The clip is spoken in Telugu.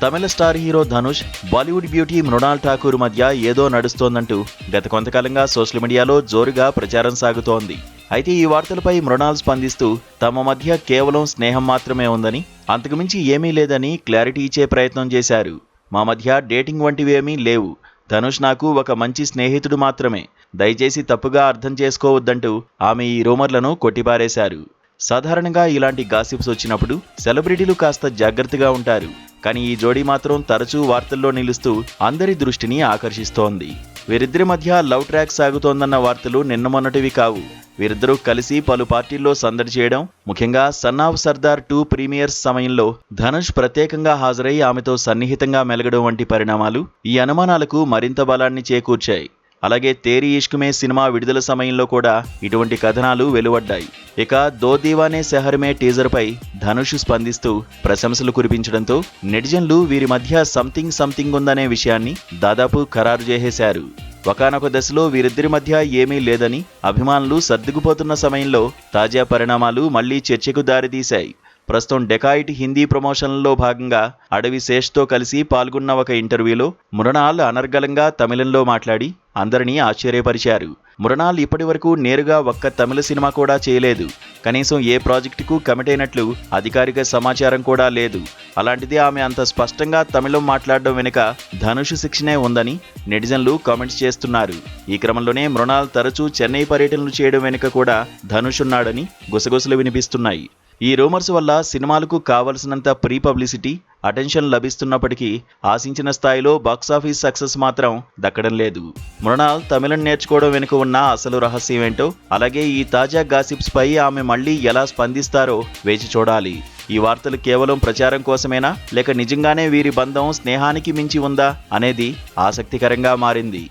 తమిళ star hero Dhanush, Bollywood beauty Mrunal Thakur మధ్య ఏదో నడుస్తోందంటూ గత కొంతకాలంగా సోషల్ మీడియాలో జోరుగా ప్రచారం సాగుతోంది. అయితే ఈ వార్తలపై మృణాల్ స్పందిస్తూ తమ మధ్య కేవలం స్నేహం మాత్రమే ఉందని, అంతకుమించి ఏమీ లేదని క్లారిటీ ఇచ్చే ప్రయత్నం చేశారు. మా మధ్య డేటింగ్ వంటివేమీ లేవు. ధనుష్ నాకు ఒక మంచి స్నేహితుడు మాత్రమే. దయచేసి తప్పుగా అర్థం చేసుకోవద్దంటూ ఆమె ఈ రూమర్లను కొట్టిపారేశారు. సాధారణంగా ఇలాంటి గాసిప్స్ వచ్చినప్పుడు సెలబ్రిటీలు కాస్త జాగ్రత్తగా ఉంటారు. కానీ ఈ జోడీ మాత్రం తరచూ వార్తల్లో నిలుస్తూ అందరి దృష్టిని ఆకర్షిస్తోంది. వీరిద్దరి మధ్య లవ్ ట్రాక్ సాగుతోందన్న వార్తలు నిన్న మొన్నటివి కావు. వీరిద్దరూ కలిసి పలు పార్టీల్లో సందడి చేయడం, ముఖ్యంగా సన్ ఆఫ్ సర్దార్ 2 ప్రీమియర్స్ సమయంలో ధనుష్ ప్రత్యేకంగా హాజరై ఆమెతో సన్నిహితంగా మెలగడం వంటి పరిణామాలు ఈ అనుమానాలకు మరింత బలాన్ని చేకూర్చాయి. అలాగే తేరీ ఇష్క్ మే సినిమా విడుదల సమయంలో కూడా ఇటువంటి కథనాలు వెలువడ్డాయి. ఇక దో దీవానే షహర్ మే టీజర్ పై ధనుష్ స్పందిస్తూ ప్రశంసలు కురిపించడంతో నెటిజన్లు వీరి మధ్య సంథింగ్ ఉందనే విషయాన్ని దాదాపు ఖరారు చేసేశారు. ఒకానొక దశలో వీరిద్దరి మధ్య ఏమీ లేదని అభిమానులు సర్దుకుపోతున్న సమయంలో తాజా పరిణామాలు మళ్లీ చర్చకు దారితీశాయి. ప్రస్తుతం డెకాయిట్ హిందీ ప్రమోషన్లలో భాగంగా అడవి శేష్తో కలిసి పాల్గొన్న ఒక ఇంటర్వ్యూలో మృణాల్ అనర్గళంగా తమిళంలో మాట్లాడి అందరినీ ఆశ్చర్యపరిచారు. మృణాల్ ఇప్పటివరకు నేరుగా ఒక్క తమిళ సినిమా కూడా చేయలేదు. కనీసం ఏ ప్రాజెక్టుకు కమిట్ అయినట్లు అధికారిక సమాచారం కూడా లేదు. అలాంటిది ఆమె అంత స్పష్టంగా తమిళం మాట్లాడడం వెనుక ధనుష్ శిక్షణే ఉందని నెటిజన్లు కామెంట్స్ చేస్తున్నారు. ఈ క్రమంలోనే మృణాల్ తరచూ చెన్నై పర్యటనలు చేయడం వెనుక కూడా ధనుష్ ఉన్నాడని గుసగుసలు వినిపిస్తున్నాయి. ఈ రూమర్స్ వల్ల సినిమాలకు కావలసినంత ప్రీ పబ్లిసిటీ, అటెన్షన్ లభిస్తున్నప్పటికీ ఆశించిన స్థాయిలో బాక్సాఫీస్ సక్సెస్ మాత్రం దక్కడం లేదు. మృణాల్ తమిళం నేర్చుకోవడం వెనుక ఉన్న అసలు రహస్యం ఏంటో, అలాగే ఈ తాజా గాసిప్స్ పై ఆమె మళ్లీ ఎలా స్పందిస్తారో వేచి చూడాలి. ఈ వార్తలు కేవలం ప్రచారం కోసమేనా, లేక నిజంగానే వీరి బంధం స్నేహానికి మించి ఉందా అనేది ఆసక్తికరంగా మారింది.